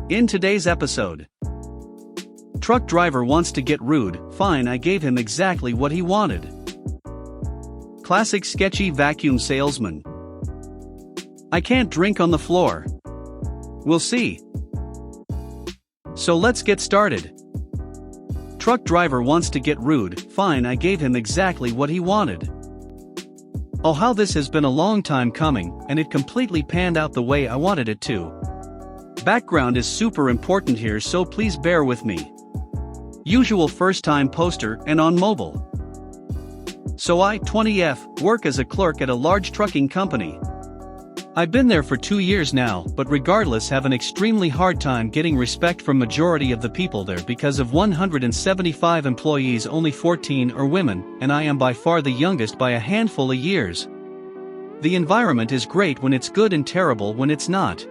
In today's episode, truck driver wants to get rude, fine, I gave him exactly what he wanted. Classic sketchy vacuum salesman. I can't drink on the floor. We'll see. So let's get started. Truck driver wants to get rude, fine, I gave him exactly what he wanted. Oh, how this has been a long time coming, and it completely panned out the way I wanted it to. Background is super important here, so please bear with me. Usual first-time poster and on mobile. So I, 20F, work as a clerk at a large trucking company. I've been there for 2 years now, but regardless have an extremely hard time getting respect from majority of the people there because of 175 employees only 14 are women, and I am by far the youngest by a handful of years. The environment is great when it's good and terrible when it's not.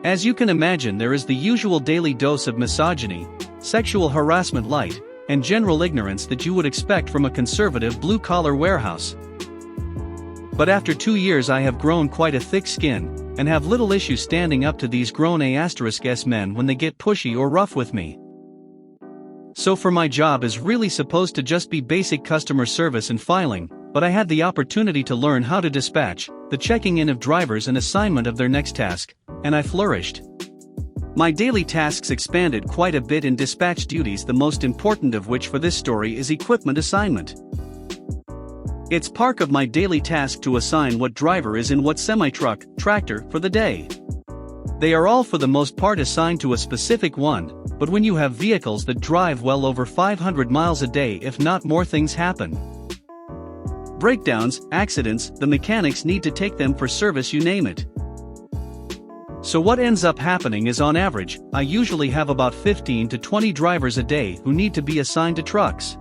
As you can imagine, there is the usual daily dose of misogyny, sexual harassment light, and general ignorance that you would expect from a conservative blue-collar warehouse. But after 2 years I have grown quite a thick skin, and have little issue standing up to these grown *S men when they get pushy or rough with me. So for my job is really supposed to just be basic customer service and filing, but I had the opportunity to learn how to dispatch, the checking in of drivers and assignment of their next task, and I flourished. My daily tasks expanded quite a bit in dispatch duties, the most important of which for this story is equipment assignment. It's part of my daily task to assign what driver is in what semi-truck, tractor, for the day. They are all for the most part assigned to a specific one, but when you have vehicles that drive well over 500 miles a day, if not more, things happen. Breakdowns, accidents, the mechanics need to take them for service, you name it. So what ends up happening is, on average, I usually have about 15 to 20 drivers a day who need to be assigned to trucks.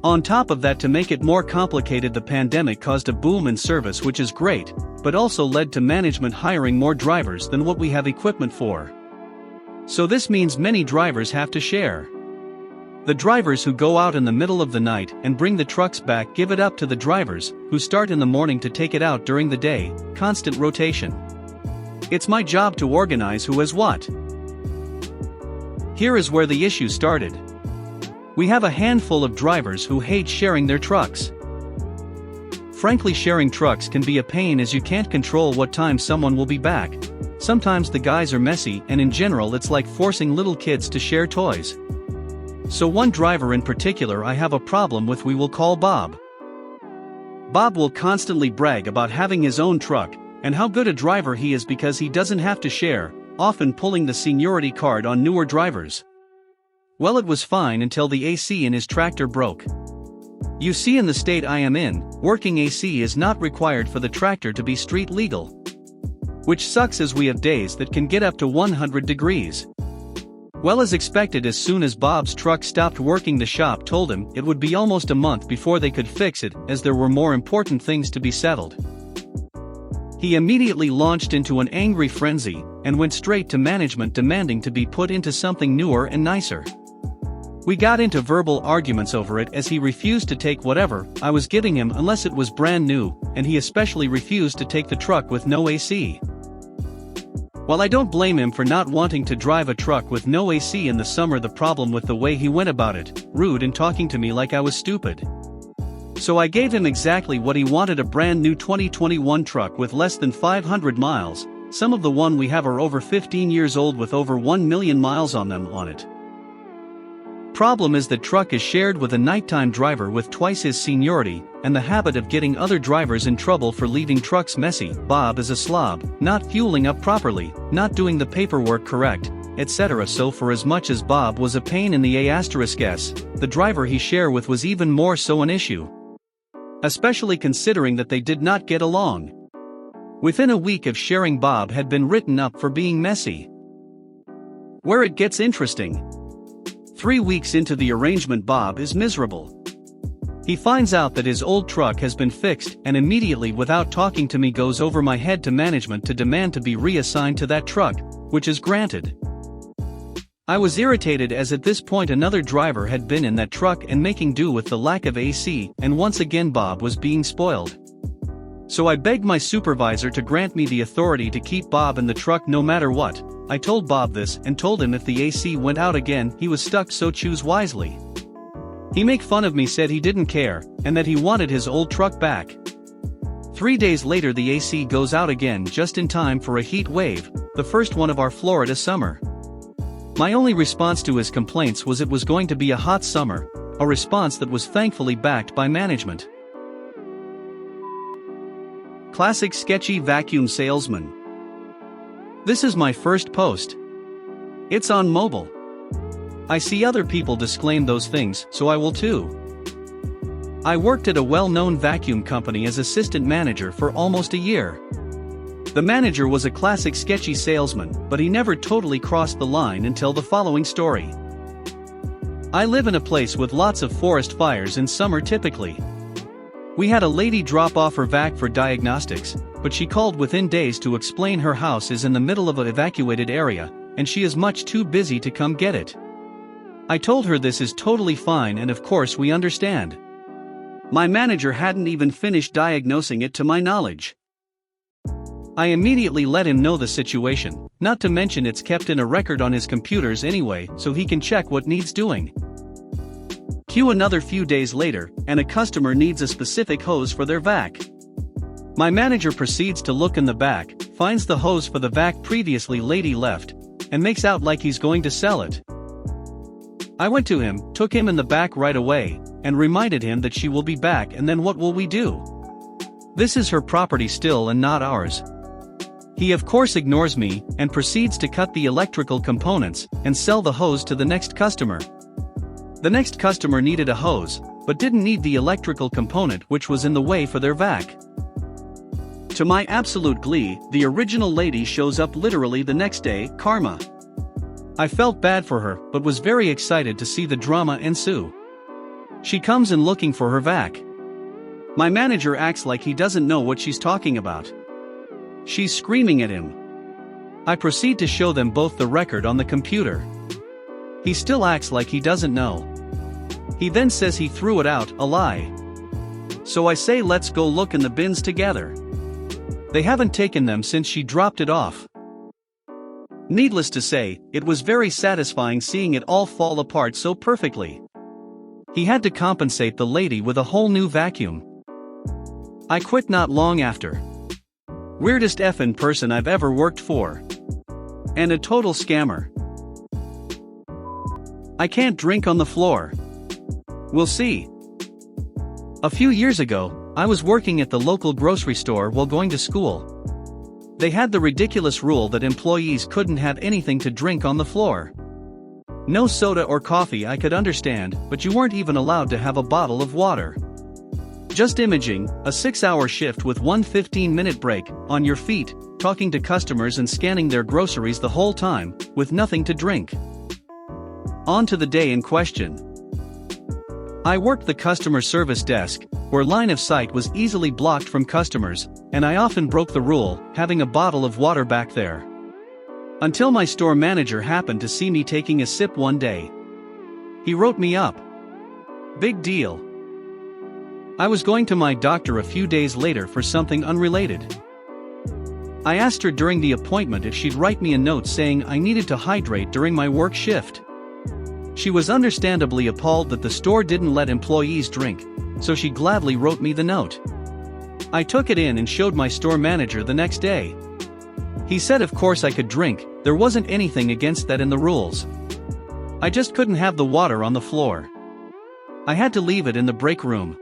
On top of that, to make it more complicated, the pandemic caused a boom in service, which is great, but also led to management hiring more drivers than what we have equipment for. So this means many drivers have to share. The drivers who go out in the middle of the night and bring the trucks back give it up to the drivers who start in the morning to take it out during the day, constant rotation. It's my job to organize who has what. Here is where the issue started. We have a handful of drivers who hate sharing their trucks. Frankly, sharing trucks can be a pain as you can't control what time someone will be back. Sometimes the guys are messy, and in general it's like forcing little kids to share toys. So one driver in particular I have a problem with we will call Bob. Bob will constantly brag about having his own truck, and how good a driver he is because he doesn't have to share, often pulling the seniority card on newer drivers. Well, it was fine until the AC in his tractor broke. You see, in the state I am in, working AC is not required for the tractor to be street legal. Which sucks, as we have days that can get up to 100 degrees. Well, as expected, as soon as Bob's truck stopped working, the shop told him it would be almost a month before they could fix it, as there were more important things to be settled. He immediately launched into an angry frenzy, and went straight to management demanding to be put into something newer and nicer. We got into verbal arguments over it, as he refused to take whatever I was giving him unless it was brand new, and he especially refused to take the truck with no AC. While I don't blame him for not wanting to drive a truck with no AC in the summer, the problem with the way he went about it, rude and talking to me like I was stupid. So I gave him exactly what he wanted, a brand new 2021 truck with less than 500 miles, some of the one we have are over 15 years old with over 1 million miles on them on it. Problem is, the truck is shared with a nighttime driver with twice his seniority, and the habit of getting other drivers in trouble for leaving trucks messy. Bob is a slob, not fueling up properly, not doing the paperwork correct, etc. So for as much as Bob was a pain in the *S, the driver he shared with was even more so an issue. Especially considering that they did not get along. Within a week of sharing, Bob had been written up for being messy. Where it gets interesting. 3 weeks into the arrangement, Bob is miserable. He finds out that his old truck has been fixed, and immediately, without talking to me, goes over my head to management to demand to be reassigned to that truck, which is granted. I was irritated, as at this point another driver had been in that truck and making do with the lack of AC, and once again Bob was being spoiled. So I begged my supervisor to grant me the authority to keep Bob in the truck no matter what, I told Bob this and told him if the AC went out again he was stuck, so choose wisely. He make fun of me, said he didn't care, and that he wanted his old truck back. 3 days later the AC goes out again just in time for a heat wave, the first one of our Florida summer. My only response to his complaints was it was going to be a hot summer, a response that was thankfully backed by management. Classic sketchy vacuum salesman. This is my first post. It's on mobile. I see other people disclaim those things, so I will too. I worked at a well-known vacuum company as assistant manager for almost a year. The manager was a classic sketchy salesman, but he never totally crossed the line until the following story. I live in a place with lots of forest fires in summer typically. We had a lady drop off her vac for diagnostics, but she called within days to explain her house is in the middle of an evacuated area, and she is much too busy to come get it. I told her this is totally fine and of course we understand. My manager hadn't even finished diagnosing it to my knowledge. I immediately let him know the situation, not to mention it's kept in a record on his computers anyway, so he can check what needs doing. Cue another few days later, and a customer needs a specific hose for their vac. My manager proceeds to look in the back, finds the hose for the vac previously lady left, and makes out like he's going to sell it. I went to him, took him in the back right away, and reminded him that she will be back, and then what will we do? This is her property still and not ours. He of course ignores me, and proceeds to cut the electrical components, and sell the hose to the next customer. The next customer needed a hose, but didn't need the electrical component which was in the way for their vac. To my absolute glee, the original lady shows up literally the next day, karma. I felt bad for her, but was very excited to see the drama ensue. She comes in looking for her vac. My manager acts like he doesn't know what she's talking about. She's screaming at him. I proceed to show them both the record on the computer. He still acts like he doesn't know. He then says he threw it out, a lie. So I say let's go look in the bins together. They haven't taken them since she dropped it off. Needless to say, it was very satisfying seeing it all fall apart so perfectly. He had to compensate the lady with a whole new vacuum. I quit not long after. Weirdest effin' person I've ever worked for. And a total scammer. I can't drink on the floor. We'll see. A few years ago, I was working at the local grocery store while going to school. They had the ridiculous rule that employees couldn't have anything to drink on the floor. No soda or coffee I could understand, but you weren't even allowed to have a bottle of water. Just imaging, a 6-hour shift with one 15-minute break, on your feet, talking to customers and scanning their groceries the whole time, with nothing to drink. On to the day in question. I worked the customer service desk, where line of sight was easily blocked from customers, and I often broke the rule, having a bottle of water back there. Until my store manager happened to see me taking a sip one day. He wrote me up. Big deal. I was going to my doctor a few days later for something unrelated. I asked her during the appointment if she'd write me a note saying I needed to hydrate during my work shift. She was understandably appalled that the store didn't let employees drink, so she gladly wrote me the note. I took it in and showed my store manager the next day. He said of course I could drink, there wasn't anything against that in the rules. I just couldn't have the water on the floor. I had to leave it in the break room.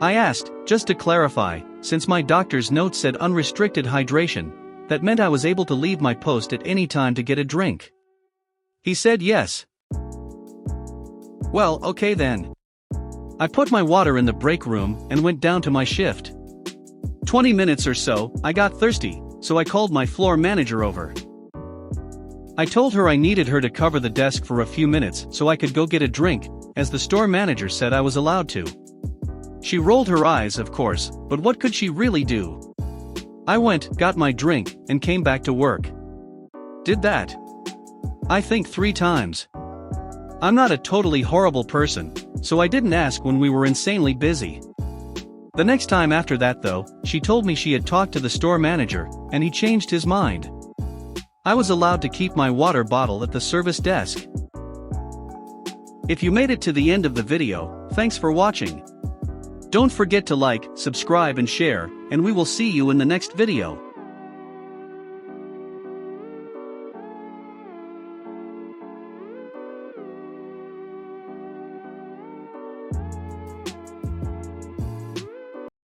I asked, just to clarify, since my doctor's note said unrestricted hydration, that meant I was able to leave my post at any time to get a drink. He said yes. Well, okay then. I put my water in the break room and went down to my shift. 20 minutes or so, I got thirsty, so I called my floor manager over. I told her I needed her to cover the desk for a few minutes so I could go get a drink, as the store manager said I was allowed to. She rolled her eyes of course, but what could she really do? I went, got my drink, and came back to work. Did that, I think 3 times. I'm not a totally horrible person, so I didn't ask when we were insanely busy. The next time after that though, she told me she had talked to the store manager, and he changed his mind. I was allowed to keep my water bottle at the service desk. If you made it to the end of the video, thanks for watching. Don't forget to like, subscribe and share, and we will see you in the next video.